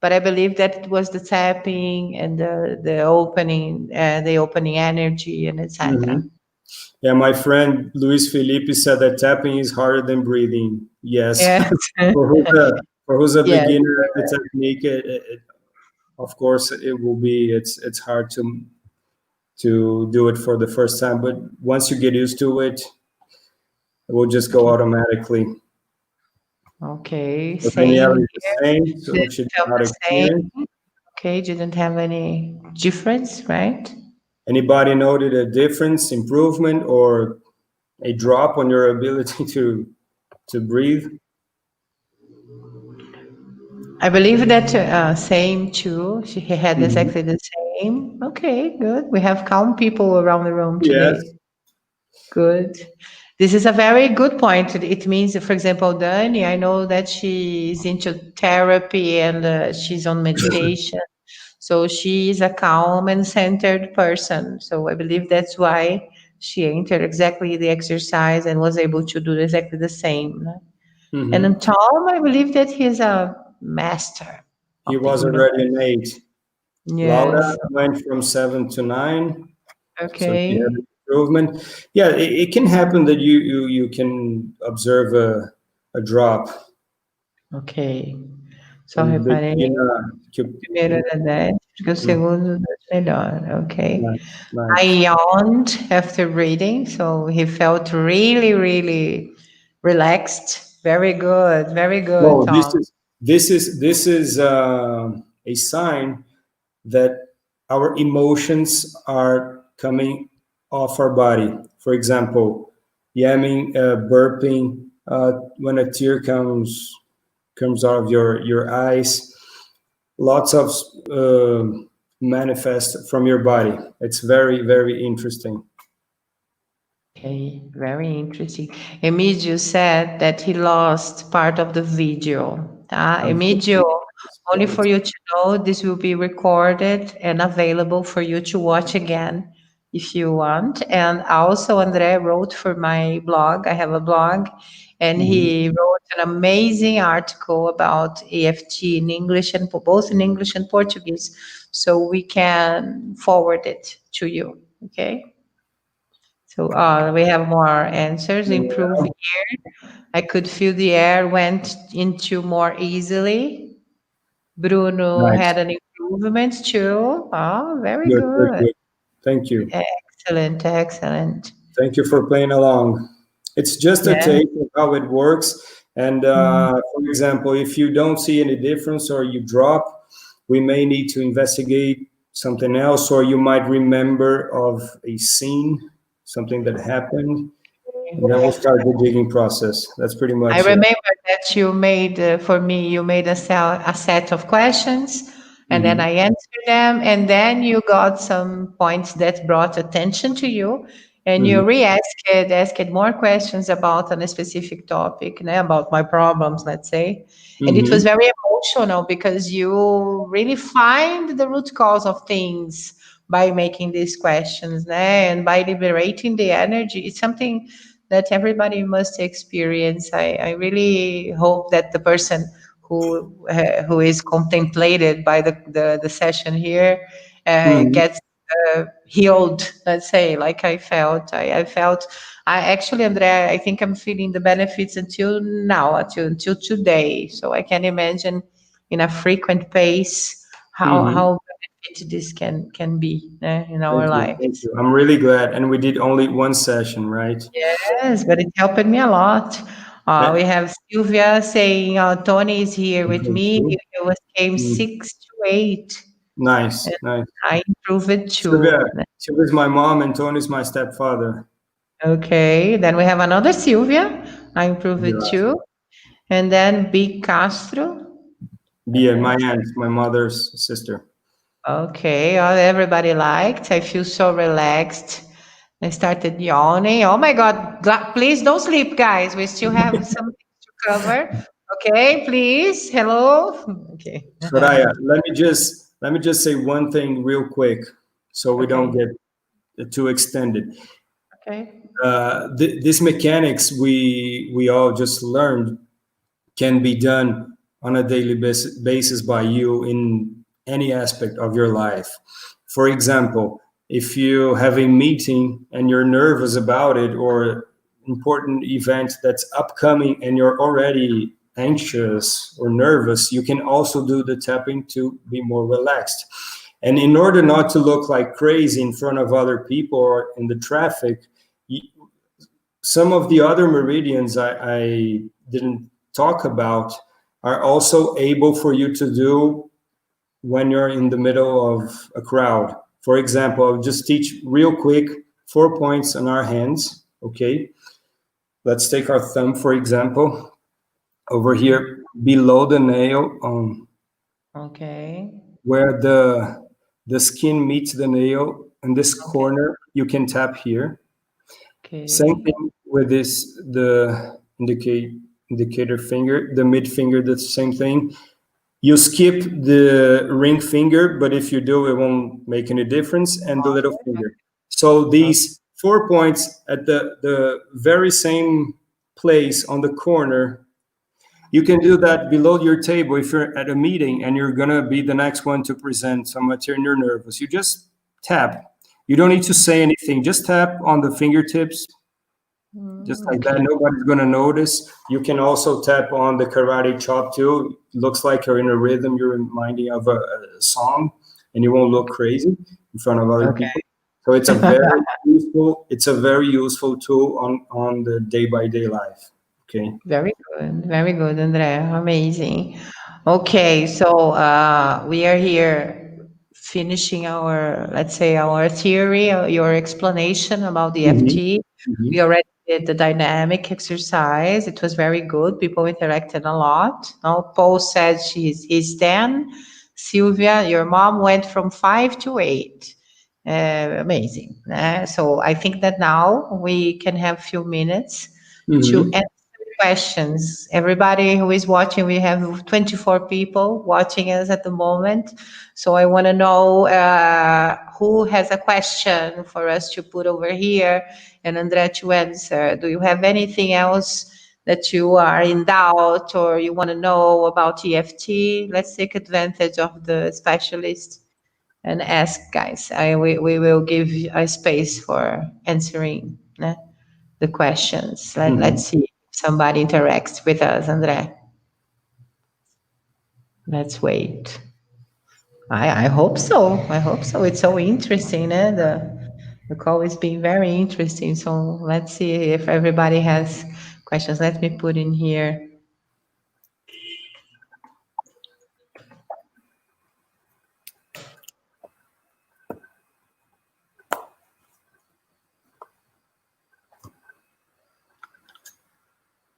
but I believe that it was the tapping and the opening energy and etc. Yeah, my friend Luis Felipe said that tapping is harder than breathing. Yes. For who's a beginner at the technique, of course, it will be. It's hard to do it for the first time, but once you get used to it, it will just go automatically. Okay. So Same. so it should be not experience. Okay, didn't have any difference, right? Anybody noted a difference, improvement, or a drop on your ability to breathe? I believe that same too. He had exactly the same. Okay, good. We have calm people around the room today. Yes. Good. This is a very good point. It means, for example, Dani, I know that she is into therapy and she's on meditation. So she is a calm and centered person. So I believe that's why she entered exactly the exercise and was able to do exactly the same. And in Tom, I believe that he's a master. He was already an 8. Yes. Laura went from 7 to 9. Okay. So she had an improvement. Yeah, it can happen that you can observe a drop. Ok. Só reparei. Primeiro era 10, porque o segundo melhor. Okay. Nice. I yawned after reading, so he felt really, really relaxed. Very good. Very good, Well, Tom. this is a sign that our emotions are coming off our body. For example, yamming, burping, when a tear comes out of your eyes, lots of manifest from your body. It's very, very interesting. Okay, very interesting. Emilio said that he lost part of the video. Emilio, only for you to know, this will be recorded and available for you to watch again if you want. And also, André wrote for my blog. I have a blog, and he wrote an amazing article about EFT in English and both in English and Portuguese. So we can forward it to you. Okay. So we have more answers. Improve air. I could feel the air went into more easily. Bruno had an improvement too. Oh, very good. Thank you. Excellent, excellent. Thank you for playing along. It's just a tape of how it works. And for example, if you don't see any difference or you drop, we may need to investigate something else, or you might remember of a scene, something that happened, and then we'll start the digging process. That's pretty much I remember that you made, for me, you made a set of questions, and then I answered them, and then you got some points that brought attention to you, and you asked more questions about a specific topic, about my problems, let's say. And it was very emotional because you really find the root cause of things by making these questions, and by liberating the energy. It's something that everybody must experience. I really hope that the person who is contemplated by the session here gets healed, let's say, like I felt. I felt, actually, Andrea, I think I'm feeling the benefits until now, until today. So I can imagine in a frequent pace how benefit this can be in our lives. Thank you. I'm really glad. And we did only one session, right? Yes, but it helped me a lot. We have Sylvia saying, Tony is here with me. He came 6 to 8. Nice. I improved it too. Sylvia's my mom and Tony's my stepfather. Okay, then we have another Sylvia. I improve it Yeah. too. And then B. Castro. Bia, my aunt, my mother's sister. Okay, everybody liked. I feel so relaxed. I started yawning. Oh my God, please don't sleep, guys. We still have something to cover. Okay, please. Hello. Okay. Soraya, let me just say one thing real quick, so we don't Okay. get too extended. Okay. These mechanics we all just learned can be done on a daily basis by you in any aspect of your life. For example, if you have a meeting and you're nervous about it, or important event that's upcoming and you're already anxious or nervous, you can also do the tapping to be more relaxed. And in order not to look like crazy in front of other people or in the traffic, some of the other meridians I didn't talk about are also able for you to do when you're in the middle of a crowd. For example, I'll just teach real quick 4 points on our hands. Okay, let's take our thumb, for example, over here below the nail, Okay. where the skin meets the nail in this corner, you can tap here. Same Okay. thing with this, the indicator finger, the mid finger, the same thing. You skip the ring finger, but if you do, it won't make any difference, and the little finger. So these 4 points at the very same place on the corner, you can do that below your table if you're at a meeting and you're gonna be the next one to present some material and you're nervous. You just tap. You don't need to say anything. Just tap on the fingertips, just like that. Okay. Nobody's gonna notice. You can also tap on the karate chop too. It looks like you're in a rhythm. You're reminding of a song, and you won't look crazy in front of other Okay. people. So it's a very useful. It's a very useful tool on the day by day life. Okay. Very good, Andrea. Amazing. Okay, so we are here finishing our, let's say, our theory, your explanation about the Mhm. EFT. Mhm. We already did the dynamic exercise. It was very good. People interacted a lot. Now, Paul said he's 10. Sylvia, your mom went from 5 to 8. Amazing. So I think that now we can have a few minutes to Mhm. answer questions. Everybody who is watching, we have 24 people watching us at the moment. So I want to know who has a question for us to put over here and Andrea to answer. Do you have anything else that you are in doubt or you want to know about EFT? Let's take advantage of the specialist and ask, guys. We will give a space for answering the questions. Let's Mhm. see if somebody interacts with us, André. Let's wait. I hope so. I hope so. It's so interesting. The call is being very interesting. So let's see if everybody has questions. Let me put in here.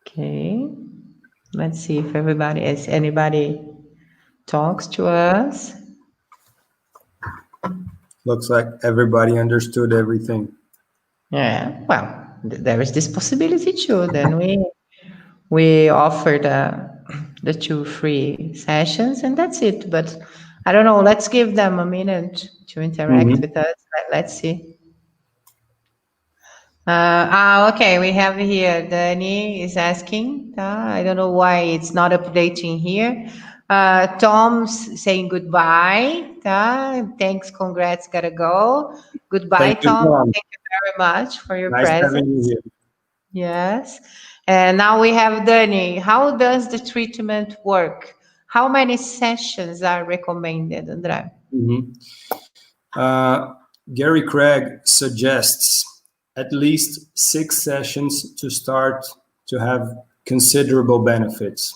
Okay. Let's see if anybody talks to us. Looks like everybody understood everything. Yeah. Well, there is this possibility too. Then we offer the 2 free sessions and that's it. But I don't know. Let's give them a minute to interact Mhm. with us. Let's see. Okay, we have here Danny is asking. I don't know why it's not updating here. Tom's saying goodbye. Thanks, congrats, gotta go. Goodbye, Thank you, Tom. Tom. Thank you very much for your Nice having you presence. here. Yes. And now we have Danny. How does the treatment work? How many sessions are recommended, André? Mhm. Gary Craig suggests at least 6 sessions to start to have considerable benefits.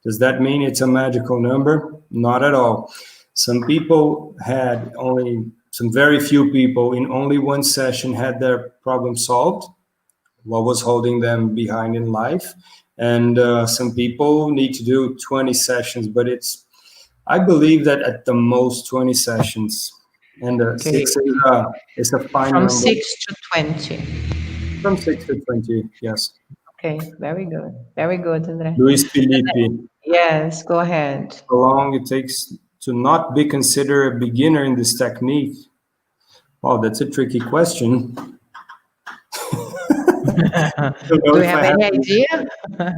Does that mean it's a magical number? Not at all. Some people had only, some very few people in only one session had their problem solved. what was holding them behind in life. And some people need to do 20 sessions, but I believe that at the most 20 sessions. And Okay. 6 is a fine From number. 6 to 20. From 6 to 20, yes. Okay, very good. Very good, André. Luis Felipe. Yes, go ahead. How long it takes to not be considered a beginner in this technique? Wow, that's a tricky question. Do you have any idea?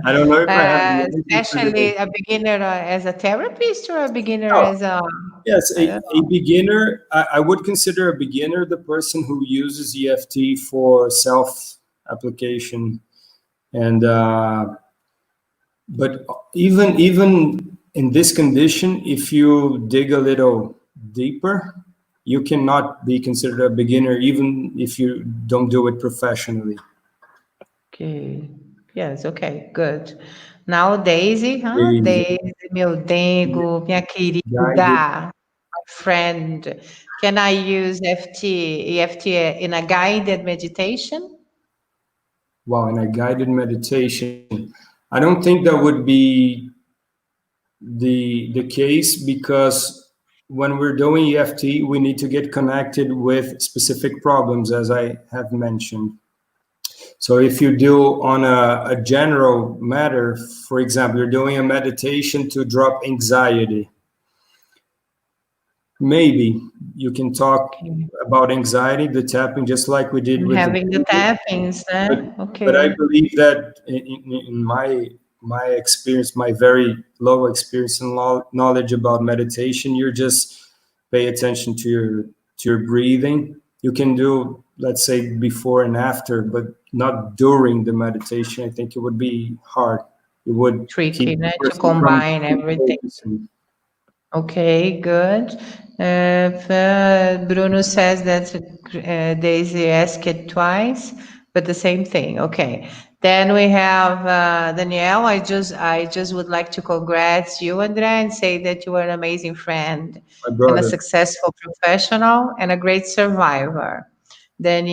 I don't know if I have. Especially a beginner as a therapist or a beginner Oh, as a... Yes, a beginner. I would consider a beginner the person who uses EFT for self-application, and but even in this condition, if you dig a little deeper, you cannot be considered a beginner even if you don't do it professionally. Okay. Yes, okay, good. Now, Daisy, Daisy. Daisy, meu dengo, minha querida, my friend, can I use EFT in a guided meditation? Wow, in a guided meditation. I don't think that would be the case, because when we're doing EFT, we need to get connected with specific problems, as I have mentioned. So if you do on a general matter, for example, you're doing a meditation to drop anxiety, maybe you can talk about anxiety, the tapping, just like we did with having the tappings, okay. But I believe that in my experience, my very low experience and knowledge about meditation, you're just pay attention to your breathing. You can do, let's say, before and after, but not during the meditation. I think it would be hard. It would tricky to combine everything. Focusing. Okay, good. Bruno says that Daisy asked it twice, but the same thing. Okay. Then we have Danielle. I just would like to congratulate you, André, and say that you are an amazing friend and a successful professional and a great survivor. Then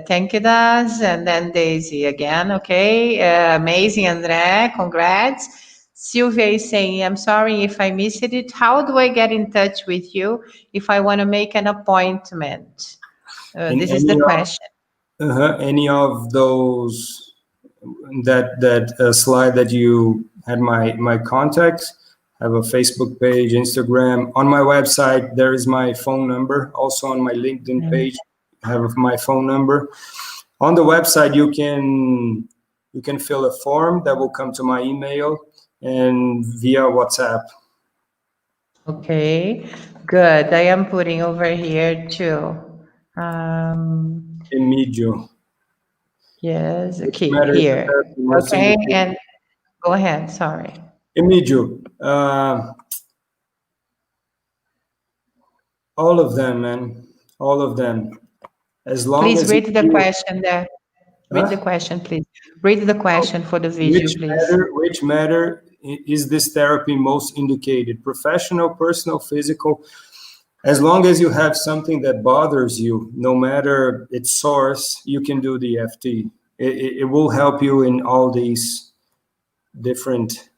thank you, Das, and then Daisy again. Okay, amazing, André. Congrats. Sylvia is saying, I'm sorry if I missed it. How do I get in touch with you if I want to make an appointment? This is the question. Any of those, that slide that you had my contacts, have a Facebook page, Instagram. On my website, there is my phone number. Also on my LinkedIn page, have my phone number. On the website, you can fill a form that will come to my email and via WhatsApp. Okay, good. I am putting over here too. Emílio. Yes, okay, here. Okay, and go ahead, sorry. Emílio, all of them, man. All of them. As long please as read the question there. Read the question, please. Read the question for the video, please. Which matter is this therapy most indicated? Professional, personal, physical? As long as you have something that bothers you, no matter its source, you can do the EFT. It will help you in all these different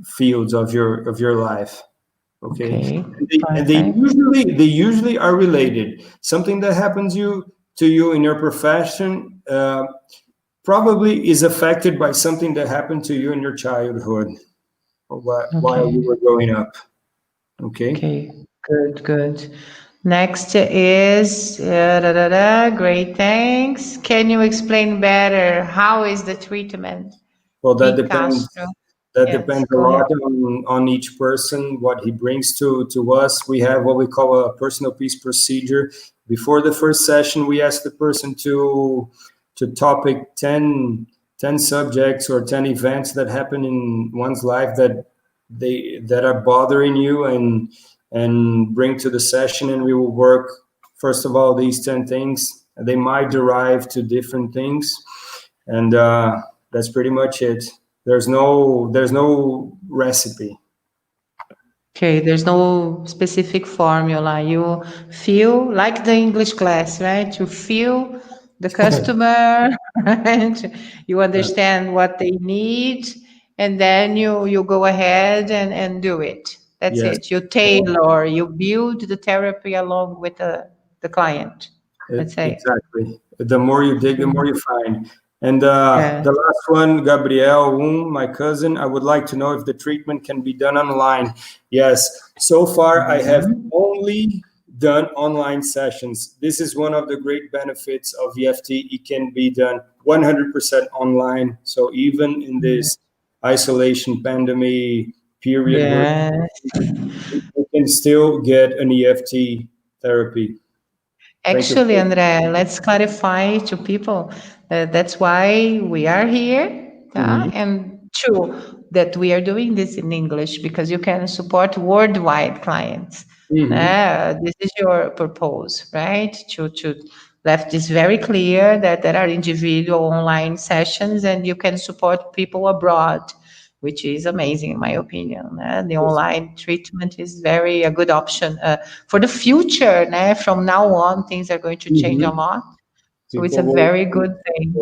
fields of your life. Okay. And they usually are related. Something that happens to you in your profession probably is affected by something that happened to you in your childhood or while you were growing up. Okay. Good. Next is great, thanks. Can you explain better how is the treatment? Well, that depends. That depends a lot on each person, what he brings to us. We have what we call a personal peace procedure. Before the first session, we ask the person to topic 10 subjects or 10 events that happen in one's life that are bothering you and bring to the session, and we will work, first of all, these 10 things. They might derive to different things, and that's pretty much it. There's no recipe. Okay, there's no specific formula. You feel like the English class, right? You feel the customer, and you understand what they need, and then you go ahead and do it. That's Yes, it. You tailor, you build the therapy along with the client. Let's say. exactly. The more you dig, the more you find. And Yeah. the last one, Gabriel, my cousin, I would like to know if the treatment can be done online. Yes, so far I have only done online sessions. This is one of the great benefits of EFT. It can be done 100% online. So even in this isolation pandemic period, Yeah. we can still get an EFT therapy. Thank you. Actually, André, let's clarify to people that that's why we are here, and two, that we are doing this in English because you can support worldwide clients. This is your purpose, right? To left this very clear that there are individual online sessions and you can support people abroad, which is amazing in my opinion. The online treatment is very a good option for the future. From now on, things are going to change a lot. So it's a very good thing.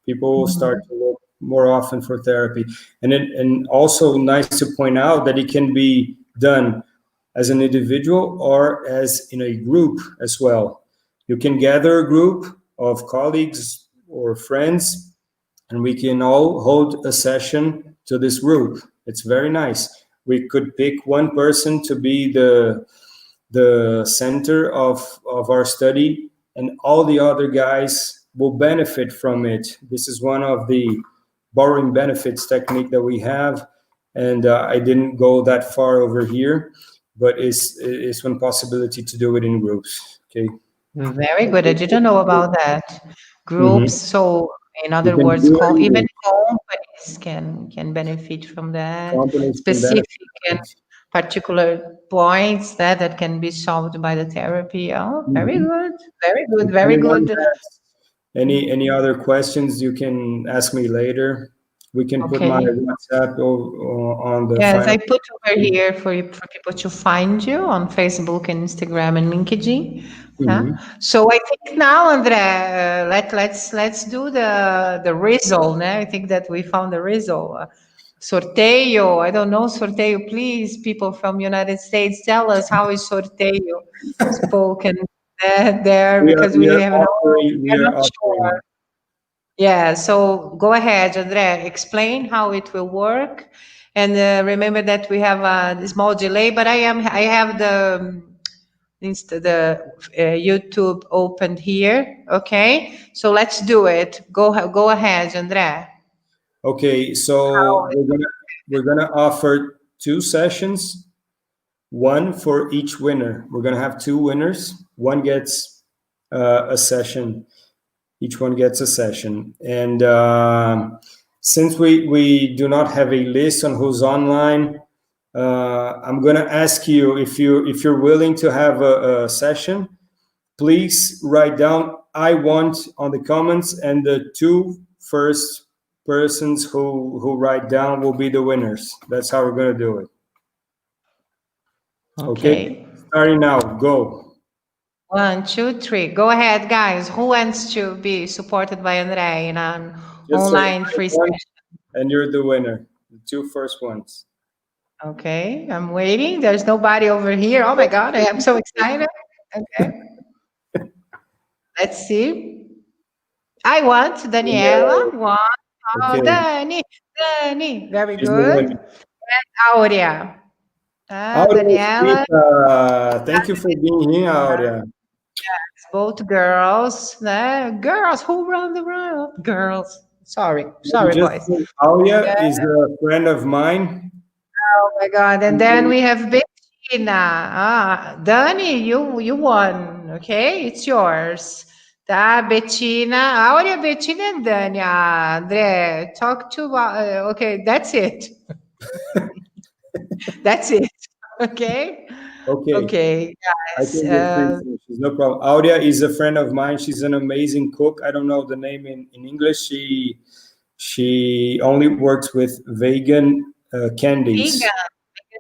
People will start to look more often for therapy, and also nice to point out that it can be done as an individual or as in a group as well. You can gather a group of colleagues or friends, and we can all hold a session to this group. It's very nice. We could pick one person to be the center of our study, and all the other guys will benefit from it. This is one of the borrowing benefits technique that we have, and I didn't go that far over here, but it's one possibility to do it in groups. Okay. Very good. I didn't know about that. Groups. So, in You other can words, do it even in companies can benefit from that. companies can Specific and benefit. particular points that can be solved by the therapy. Oh, very Mhm. good. Very good. If Very anyone good. has any other questions, you can ask me later. We can put my Okay. WhatsApp on the Yes, final. I put over here for people to find you on Facebook and Instagram and LinkedIn. Yeah. Mhm. So I think now, André, let's do the result. I think that we found the result. Sorteio. I don't know sorteio. Please, people from United States, tell us how is sorteio spoken there We are because we we are have no. offering. We We're are not sure. offering. Yeah, so go ahead, Andrea, explain how it will work. And remember that we have a small delay, but I have the YouTube opened here. Okay, so let's do it. Go ahead, Andrea. Okay, so we're gonna offer 2 sessions, one for each winner. We're gonna have 2 winners. One gets a session. Each one gets a session, and since we do not have a list on who's online, I'm gonna ask you if you're willing to have a session. Please write down "I want" on the comments, and the 2 first persons who write down will be the winners. That's how we're gonna do it. Okay, Okay. starting now. Go. 1, 2, 3. Go ahead, guys. Who wants to be supported by Andrea in an Just say online "I free want," session? and you're the winner. The 2 first ones. Okay, I'm waiting. There's nobody over here. Oh my God, I am so excited. Okay, let's see. I want Daniela. One. Oh, Okay, Dani. Very she's the good. winner. And Aurea. Aurea, Daniela, thank you for being here, Aurea. both girls. Girls who run the world. Girls. Sorry, And just boys. Aurea is a friend of mine. Oh my God. And then we have Bettina. Dani, you won. Okay, it's yours. Tá, Bettina. Áurea, Bettina and Dani. André, talk to. Okay, that's it. That's it. Okay. Okay, Okay, I guys. can get 3 sessions, no problem. Aurea is a friend of mine. She's an amazing cook. I don't know the name in English. She only works with vegan candies.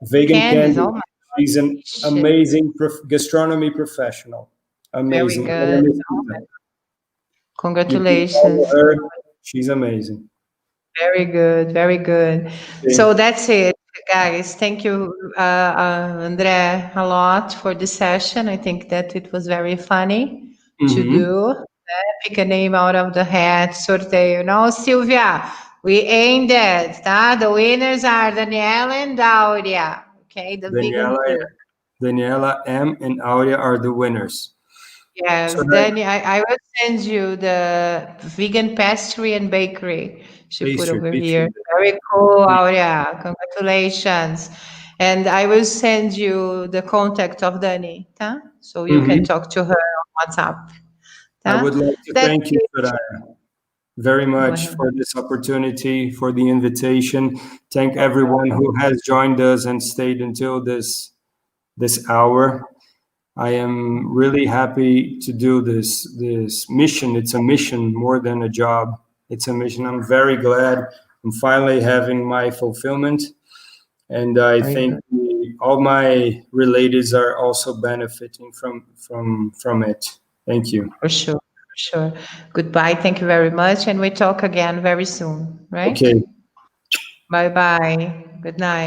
Vegan Vegan candies. candy. Oh my She's an shit. amazing gastronomy professional. Very Amazing. Her good. name is Oh Ita. Congratulations. Her. She's amazing. Very good, very good. Okay. So that's it, guys. Thank you, André, a lot for this session. I think that it was very funny to do. Pick a name out of the hat, sorteio. Now, Silvia, we ended. The winners are Daniela and Aurea. Okay, the vegan crew. Daniela M and Aurea are the winners. Yes, So Dani, I will send you the vegan pastry and bakery she put over here. Very cool, Aurea. Congratulations. And I will send you the contact of Dani, so you can talk to her on WhatsApp. I would like to thank you, Soraya, very much for this opportunity, for the invitation. Thank everyone who has joined us and stayed until this hour. I am really happy to do this mission. It's a mission more than a job. It's a mission. I'm very glad I'm finally having my fulfillment. And I think all my relatives are also benefiting from it. Thank you. For sure. Goodbye. Thank you very much. And we talk again very soon, right? Okay. Bye-bye. Good night.